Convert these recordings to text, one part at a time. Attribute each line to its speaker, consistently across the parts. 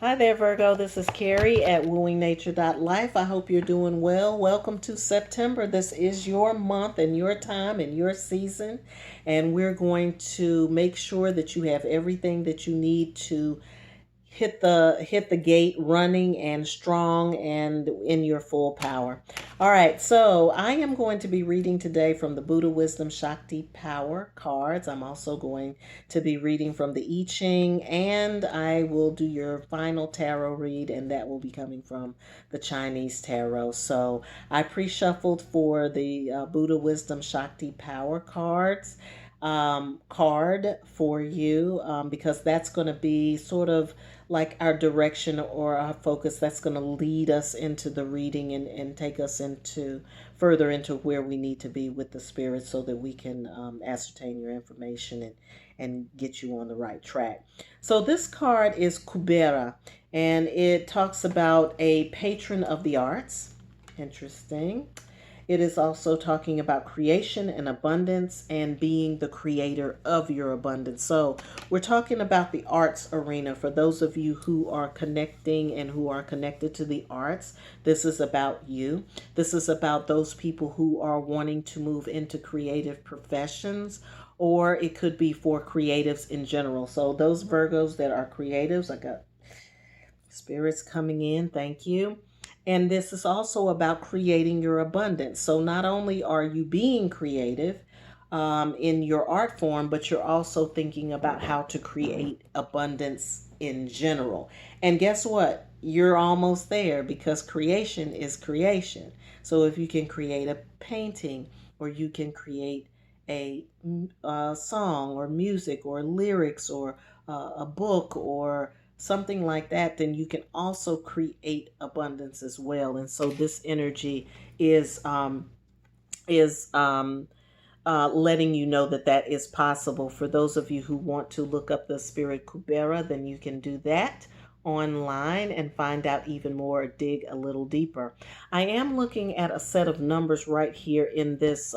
Speaker 1: Hi there, Virgo. This is Carrie at wooingnature.life. I hope you're doing well. Welcome to September. This is your month and your time and your season. And we're going to make sure that you have everything that you need to hit the gate running and strong and in your full power. All right, so I am going to be reading today from the Buddha Wisdom Shakti Power cards. I'm also going to be reading from the I-Ching, and I will do your final tarot read, and that will be coming from the Chinese tarot. So I pre-shuffled for the Buddha Wisdom Shakti Power card for you, because that's going to be sort of like our direction or our focus that's going to lead us into the reading and take us into further into where we need to be with the spirit so that we can ascertain your information and get you on the right track. So this card is Kubera, and it talks about a patron of the arts. Interesting. It is also talking about creation and abundance and being the creator of your abundance. So, we're talking about the arts arena. For those of you who are connecting and who are connected to the arts, this is about you. This is about those people who are wanting to move into creative professions, or it could be for creatives in general. So, those Virgos that are creatives, I got spirits coming in. Thank you. And this is also about creating your abundance. So not only are you being creative in your art form, but you're also thinking about how to create abundance in general. And guess what? You're almost there because creation is creation. So if you can create a painting, or you can create a song or music or lyrics, or a book or something like that, then you can also create abundance as well. And so this energy is letting you know that that is possible. For those of you who want to look up the spirit Kubera, then you can do that online and find out even more, dig a little deeper. I am looking at a set of numbers right here in this.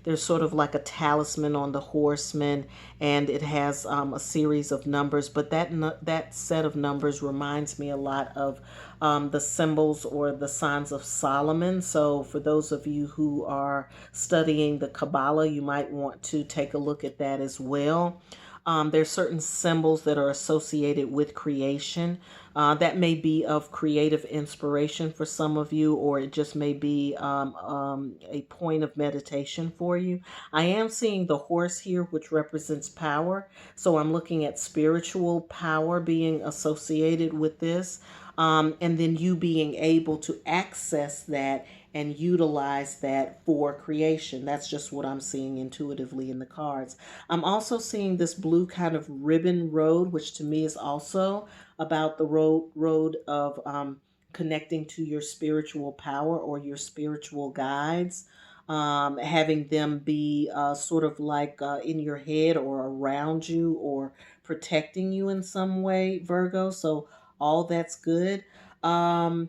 Speaker 1: There's sort of like a talisman on the horseman, and it has a series of numbers, but that set of numbers reminds me a lot of the symbols or the signs of Solomon. So for those of you who are studying the Kabbalah, you might want to take a look at that as well. There's certain symbols that are associated with creation. That may be of creative inspiration for some of you, or it just may be a point of meditation for you. I am seeing the horse here, which represents power. So I'm looking at spiritual power being associated with this. And then you being able to access that and utilize that for creation. That's just what I'm seeing intuitively in the cards. I'm also seeing this blue kind of ribbon road, which to me is also about the road of connecting to your spiritual power or your spiritual guides. Having them be sort of like in your head or around you or protecting you in some way, Virgo. So all that's good. Um,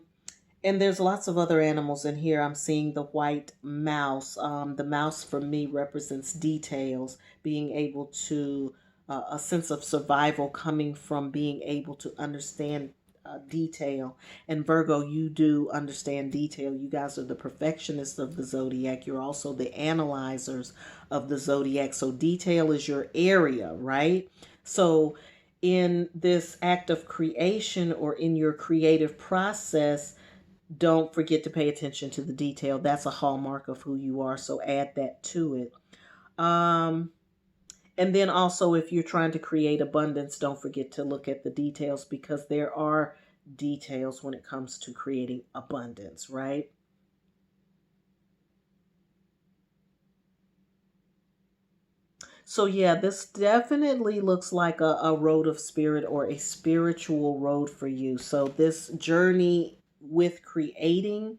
Speaker 1: and there's lots of other animals in here. I'm seeing the white mouse. The mouse for me represents details, being able to, a sense of survival coming from being able to understand detail. And Virgo, you do understand detail. You guys are the perfectionists of the zodiac. You're also the analyzers of the zodiac. So detail is your area, right? So in this act of creation or in your creative process, don't forget to pay attention to the detail. That's a hallmark of who you are. So add that to it. Um, and then also, if you're trying to create abundance, don't forget to look at the details, because there are details when it comes to creating abundance, right? So, yeah, this definitely looks like a road of spirit or a spiritual road for you. So, this journey with creating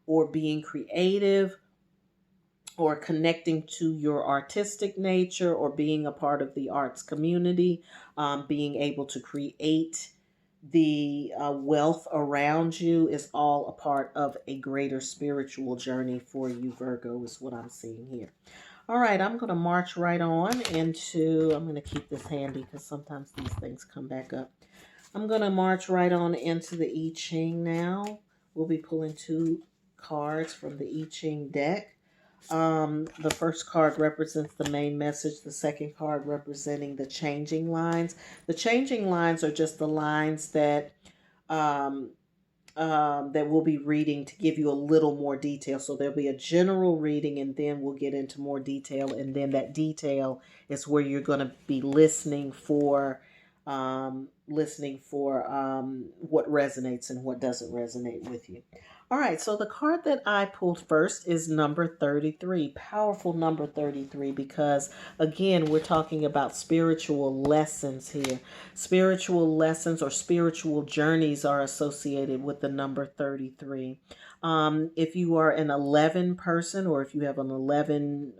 Speaker 1: or being creative or connecting to your artistic nature or being a part of the arts community, being able to create the wealth around you is all a part of a greater spiritual journey for you, Virgo, is what I'm seeing here. All right, I'm going to march right on into, I'm going to keep this handy because sometimes these things come back up. I'm going to march right on into the I-Ching now. We'll be pulling 2 cards from the I-Ching deck. The first card represents the main message. The second card representing the changing lines. The changing lines are just the lines that um, that we'll be reading to give you a little more detail. So there'll be a general reading, and then we'll get into more detail. And then that detail is where you're going to be listening for what resonates and what doesn't resonate with you. All right, so the card that I pulled first is number 33. Powerful number 33, because again, we're talking about spiritual lessons here. Spiritual lessons or spiritual journeys are associated with the number 33. If you are an 11 person, or if you have an 11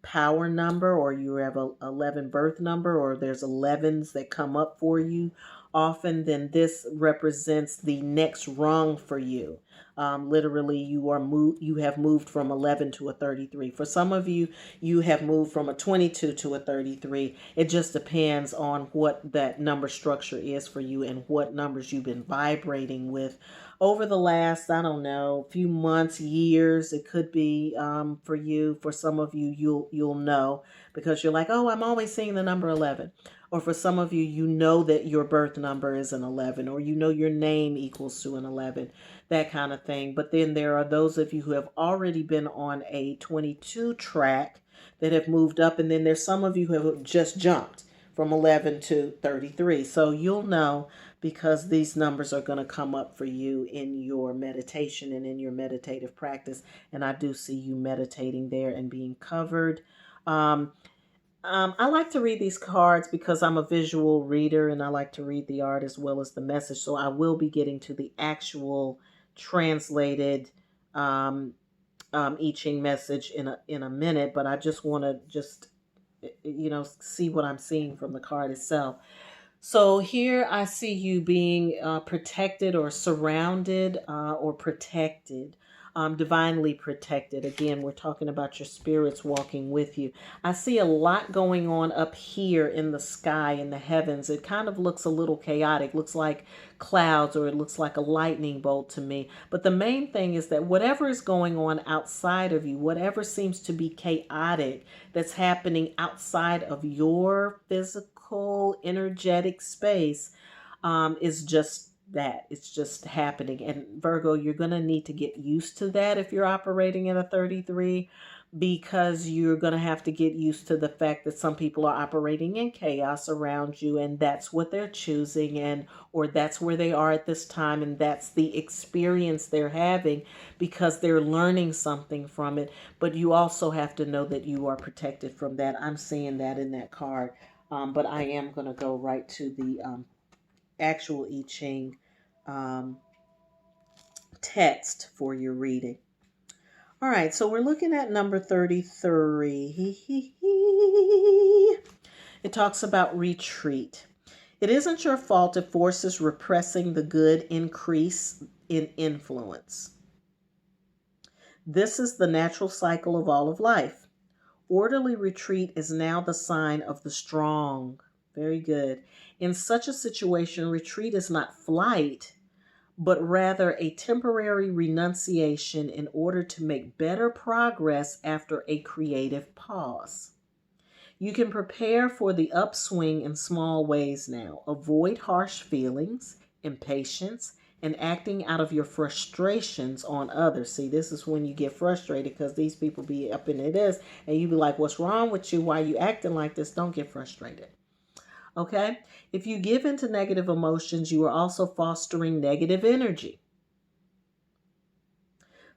Speaker 1: power number, or you have a 11 birth number, or there's 11s that come up for you often, then this represents the next rung for you. Literally, you have moved from 11 to a 33. For some of you, you have moved from a 22 to a 33. It just depends on what that number structure is for you and what numbers you've been vibrating with over the last, I don't know, few months, years. It could be for you. For some of you, you'll know, because you're like, oh, I'm always seeing the number 11. Or for some of you, you know that your birth number is an 11, or you know your name equals to an 11, that kind of thing. But then there are those of you who have already been on a 22 track that have moved up, and then there's some of you who have just jumped from 11 to 33. So you'll know, because these numbers are going to come up for you in your meditation and in your meditative practice. And I do see you meditating there and being covered. I like to read these cards because I'm a visual reader, and I like to read the art as well as the message. So I will be getting to the actual translated I-Ching message in a minute, but I just want to see what I'm seeing from the card itself. So here I see you being protected or surrounded or protected, divinely protected. Again, we're talking about your spirits walking with you. I see a lot going on up here in the sky, in the heavens. It kind of looks a little chaotic, looks like clouds, or it looks like a lightning bolt to me. But the main thing is that whatever is going on outside of you, whatever seems to be chaotic that's happening outside of your physical, energetic space, is just that. It's just happening. And Virgo, you're going to need to get used to that if you're operating in a 33, because you're going to have to get used to the fact that some people are operating in chaos around you, and that's what they're choosing, and or that's where they are at this time, and that's the experience they're having because they're learning something from it. But you also have to know that you are protected from that. I'm seeing that in that card. But I am going to go right to the actual I-Ching text for your reading. All right, so we're looking at number 33. It talks about retreat. It isn't your fault if forces repressing the good increase in influence. This is the natural cycle of all of life. Orderly retreat is now the sign of the strong. Very good. In such a situation, retreat is not flight, but rather a temporary renunciation in order to make better progress after a creative pause. You can prepare for the upswing in small ways now. Avoid harsh feelings, impatience, and acting out of your frustrations on others. See, this is when you get frustrated, because these people be up into this, and you be like, what's wrong with you? Why are you acting like this? Don't get frustrated. Okay? If you give into negative emotions, you are also fostering negative energy.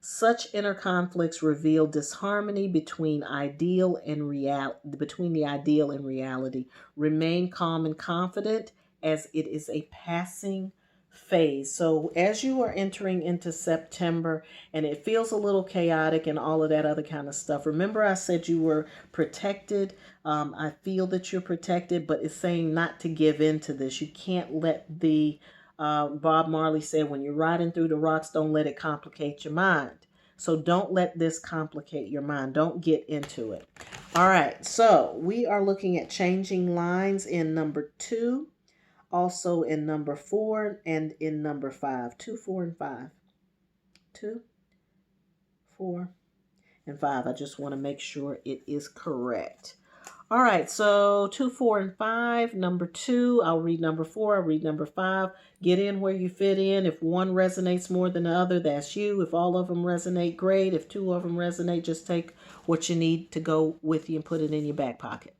Speaker 1: Such inner conflicts reveal disharmony between the ideal and reality. Remain calm and confident, as it is a passing phase. So as you are entering into September and it feels a little chaotic and all of that other kind of stuff, remember I said you were protected. I feel that you're protected, but it's saying not to give in to this. You can't let the Bob Marley said, when you're riding through the rocks, don't let it complicate your mind. So don't let this complicate your mind. Don't get into it. All right. So we are looking at changing lines in number 2. also in number 4 and in number 5. 2, 4, and 5. 2, 4, and 5. I just want to make sure it is correct. All right, so 2, 4, and 5. Number 2, I'll read number 4, I'll read number 5. Get in where you fit in. If one resonates more than the other, that's you. If all of them resonate, great. If 2 of them resonate, just take what you need to go with you and put it in your back pocket.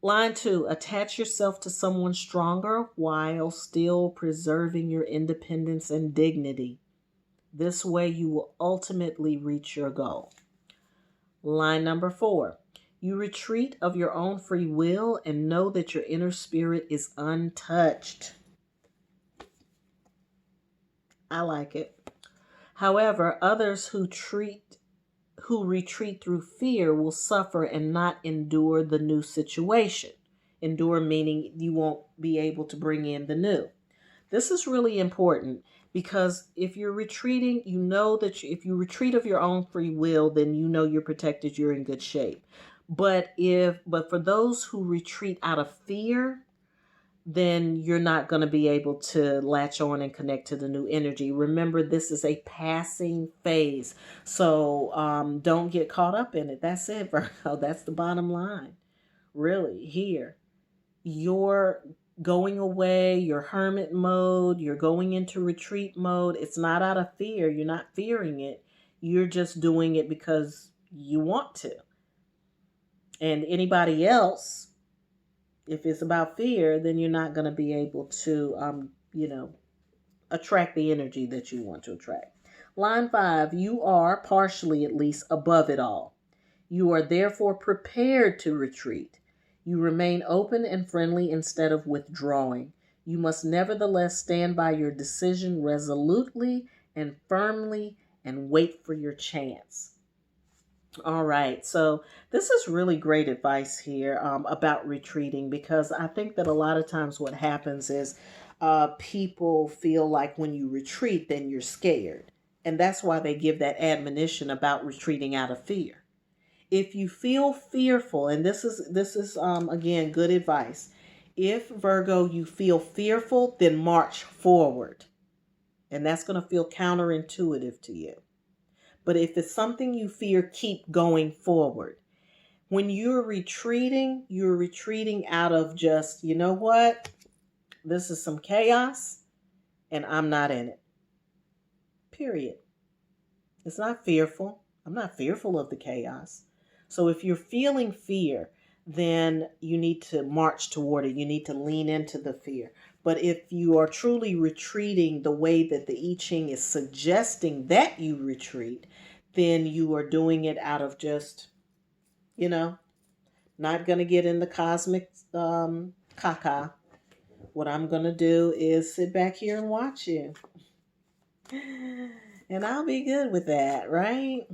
Speaker 1: Line 2, attach yourself to someone stronger while still preserving your independence and dignity. This way you will ultimately reach your goal. Line number 4, you retreat of your own free will and know that your inner spirit is untouched. I like it. However, others who retreat through fear will suffer and not endure the new situation. Endure meaning you won't be able to bring in the new. This is really important because if you're retreating, you know that if you retreat of your own free will, then you know you're protected, you're in good shape. But for those who retreat out of fear, then you're not going to be able to latch on and connect to the new energy. Remember, this is a passing phase. So don't get caught up in it. That's it, Virgo. That's the bottom line. Really, here. You're going away, you're hermit mode, you're going into retreat mode. It's not out of fear. You're not fearing it. You're just doing it because you want to. And anybody else, if it's about fear, then you're not going to be able to, attract the energy that you want to attract. Line 5, you are, partially at least, above it all. You are therefore prepared to retreat. You remain open and friendly instead of withdrawing. You must nevertheless stand by your decision resolutely and firmly and wait for your chance. All right, so this is really great advice here about retreating, because I think that a lot of times what happens is people feel like when you retreat, then you're scared. And that's why they give that admonition about retreating out of fear. If you feel fearful, and this is again, good advice. If, Virgo, you feel fearful, then march forward. And that's going to feel counterintuitive to you. But if it's something you fear, keep going forward. When you're retreating out of just, you know what? This is some chaos and I'm not in it. Period. It's not fearful. I'm not fearful of the chaos. So if you're feeling fear, then you need to march toward it. You need to lean into the fear. But if you are truly retreating the way that the I-Ching is suggesting that you retreat, then you are doing it out of just, not going to get in the cosmic caca. What I'm going to do is sit back here and watch you. And I'll be good with that, right?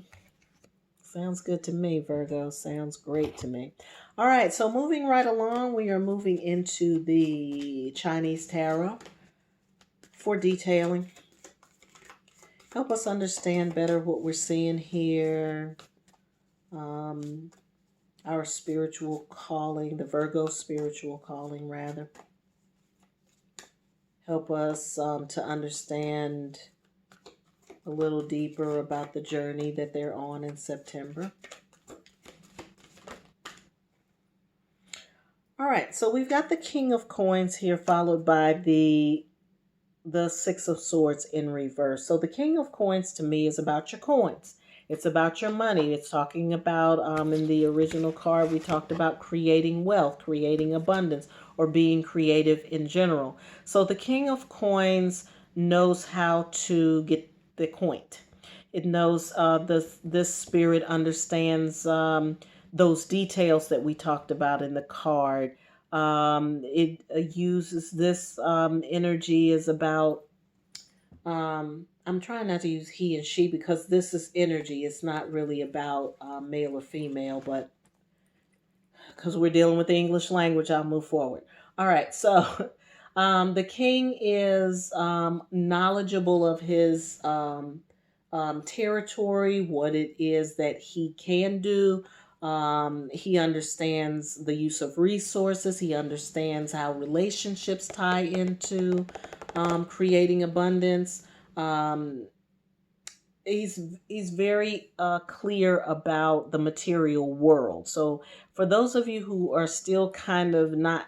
Speaker 1: Sounds good to me, Virgo. Sounds great to me. All right, so moving right along, we are moving into the Chinese Tarot for detailing. Help us understand better what we're seeing here. Our spiritual calling, the Virgo spiritual calling, rather. Help us to understand a little deeper about the journey that they're on in September. All right, so we've got the King of Coins here, followed by the Six of Swords in reverse. So the King of Coins to me is about your coins. It's about your money. It's talking about, in the original card, we talked about creating wealth, creating abundance, or being creative in general. So the King of Coins knows how to get the coin. It knows this spirit understands those details that we talked about in the card. It uses this energy is about, I'm trying not to use he and she because this is energy. It's not really about male or female, but because we're dealing with the English language, I'll move forward. All right, so the king is knowledgeable of his territory, what it is that he can do, He understands the use of resources. He understands how relationships tie into creating abundance. Um, he's very clear about the material world. So for those of you who are still kind of not,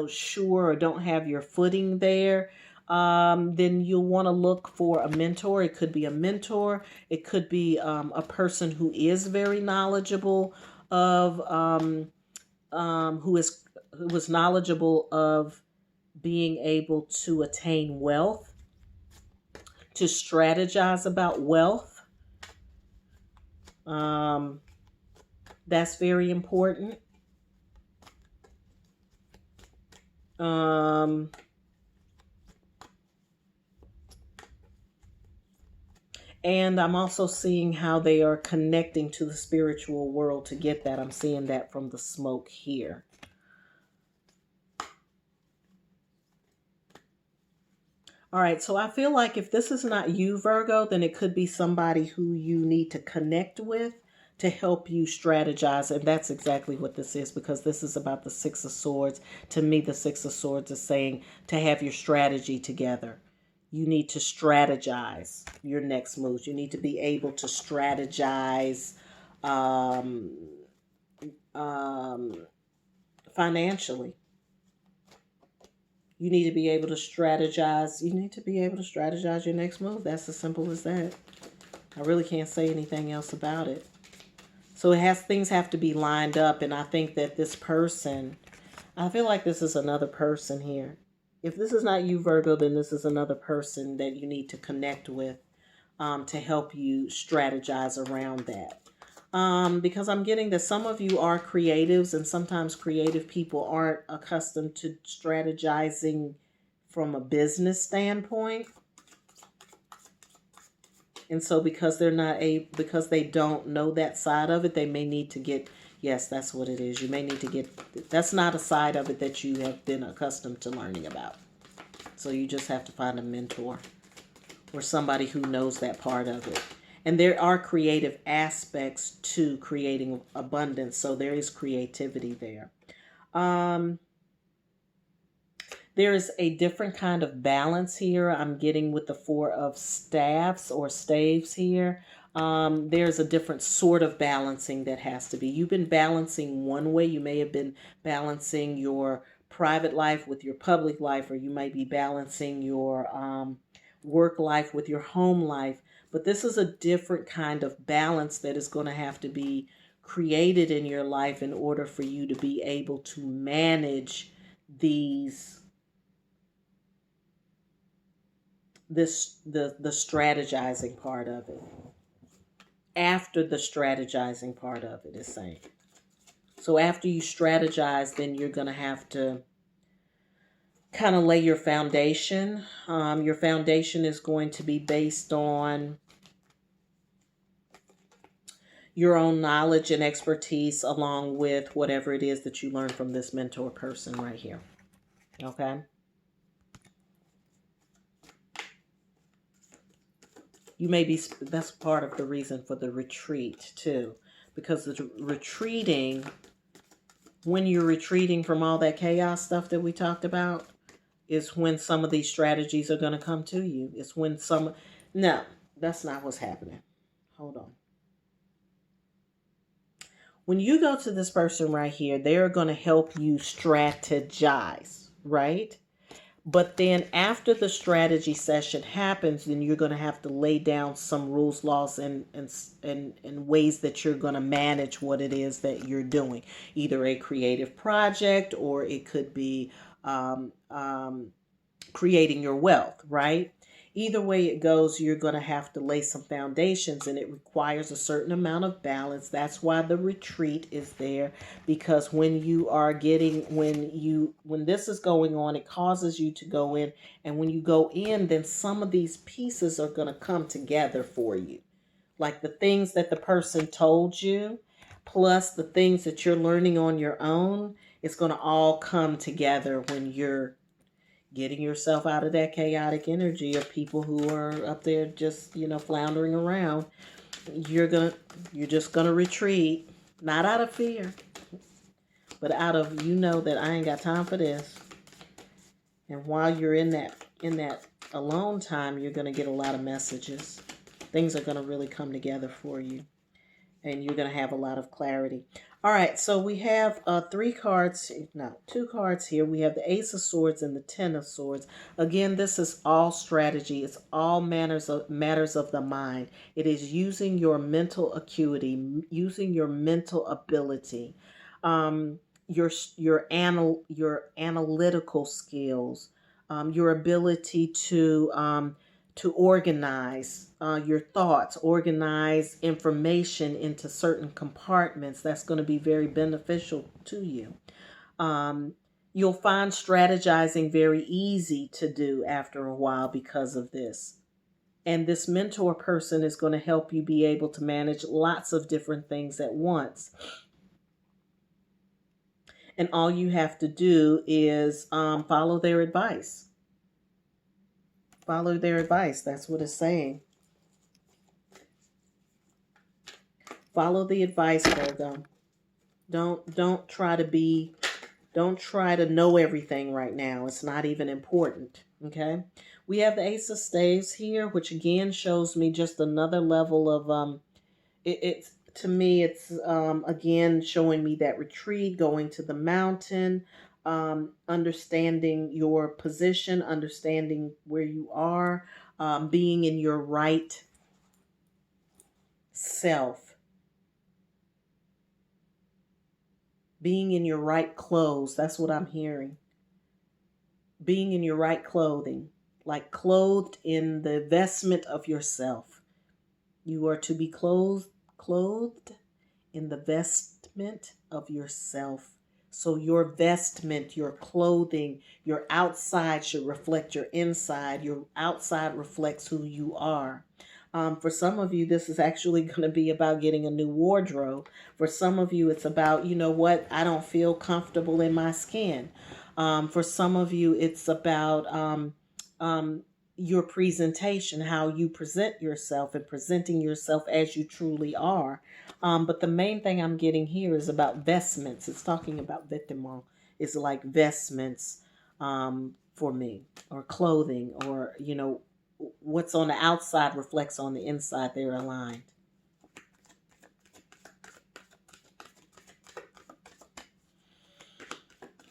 Speaker 1: sure or don't have your footing there, then you'll want to look for a mentor. It could be a mentor. It could be a person who is very knowledgeable of who is knowledgeable of being able to attain wealth, to strategize about wealth. That's very important. Um, and I'm also seeing how they are connecting to the spiritual world to get that. I'm seeing that from the smoke here. All right, so I feel like if this is not you, Virgo, then it could be somebody who you need to connect with to help you strategize. And that's exactly what this is, because this is about the Six of Swords. To me, the Six of Swords is saying to have your strategy together. You need to strategize your next moves. You need to be able to strategize um, um, financially. You need to be able to strategize. You need to be able to strategize your next move. That's as simple as that. I really can't say anything else about it. So things have to be lined up. And I think that this person, I feel like this is another person here. If this is not you, Virgo, then this is another person that you need to connect with to help you strategize around that. Because I'm getting that some of you are creatives, and sometimes creative people aren't accustomed to strategizing from a business standpoint. And so because because they don't know that side of it, they may need to get, yes, that's what it is. You may need to get, that's not a side of it that you have been accustomed to learning about. So you just have to find a mentor or somebody who knows that part of it. And there are creative aspects to creating abundance. So there is creativity there. There is a different kind of balance here. I'm getting with the Four of Staves or staves here. There's a different sort of balancing that has to be. You've been balancing one way. You may have been balancing your private life with your public life, or you might be balancing your work life with your home life. But this is a different kind of balance that is going to have to be created in your life in order for you to be able to manage the strategizing part of it. After the strategizing part of it is saying. So after you strategize, then you're going to have to kind of lay your foundation. Your foundation is going to be based on your own knowledge and expertise, along with whatever it is that you learn from this mentor person right here. Okay? You may be, that's part of the reason for the retreat too, because the retreating, when you're retreating from all that chaos stuff that we talked about, is when some of these strategies are going to come to you. It's when no, that's not what's happening. Hold on. When you go to this person right here, they're going to help you strategize, right? But then after the strategy session happens, then you're going to have to lay down some rules, laws, and ways that you're going to manage what it is that you're doing. Either a creative project, or it could be creating your wealth, right? Either way it goes, you're going to have to lay some foundations, and it requires a certain amount of balance. That's why the retreat is there, because when this is going on, it causes you to go in, and when you go in, then some of these pieces are going to come together for you. Like the things that the person told you, plus the things that you're learning on your own, it's going to all come together when you're getting yourself out of that chaotic energy of people who are up there just, floundering around. You're just gonna retreat, Not out of fear, but out of, you know that I ain't got time for this. And while you're in that alone time, you're going to get a lot of messages. Things are going to really come together for you, and you're going to have a lot of clarity. All right, so we have two cards here. We have the Ace of Swords and the Ten of Swords. Again, this is all strategy. It's all matters of the mind. It is using your mental acuity, using your mental ability, your analytical skills, your ability to organize your thoughts, organize information into certain compartments. That's going to be very beneficial to you. You'll find strategizing very easy to do after a while because of this. And this mentor person is going to help you be able to manage lots of different things at once. And all you have to do is follow their advice. Follow their advice. That's what it's saying. Follow the advice, Virgo. Don't try to know everything right now. It's not even important. Okay. We have the Ace of Staves here, which again shows me just another level of it's to me, it's again showing me that retreat, going to the mountain, understanding your position, understanding where you are, being in your right self, being in your right clothes. That's what I'm hearing. Being in your right clothing, like clothed in the vestment of yourself. You are to be clothed in the vestment of yourself. So your vestment, your clothing, your outside should reflect your inside. Your outside reflects who you are. For some of you, this is actually going to be about getting a new wardrobe. For some of you, it's about, you know what, I don't feel comfortable in my skin. For some of you, it's about your presentation, how you present yourself and presenting yourself as you truly are. But the main thing I'm getting here is about vestments. It's talking about vêtements. It's like vestments for me, or clothing, or, you know, what's on the outside reflects on the inside. They're aligned.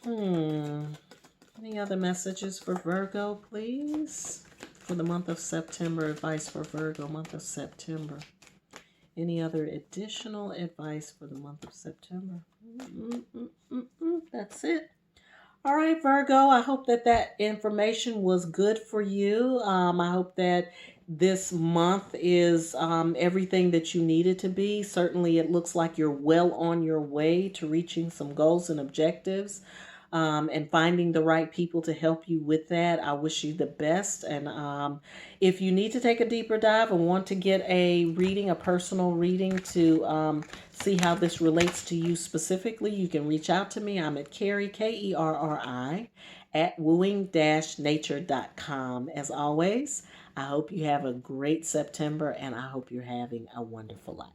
Speaker 1: Any other messages for Virgo, please? For the month of September, advice for Virgo, month of September. Any other additional advice for the month of September? That's it. All right, Virgo, I hope that information was good for you. I hope that this month is everything that you need it to be. Certainly, it looks like you're well on your way to reaching some goals and objectives. And finding the right people to help you with that. I wish you the best. And if you need to take a deeper dive and want to get a reading, a personal reading to see how this relates to you specifically, you can reach out to me. I'm at Kerri, Kerri, at wooing-nature.com. As always, I hope you have a great September, and I hope you're having a wonderful life.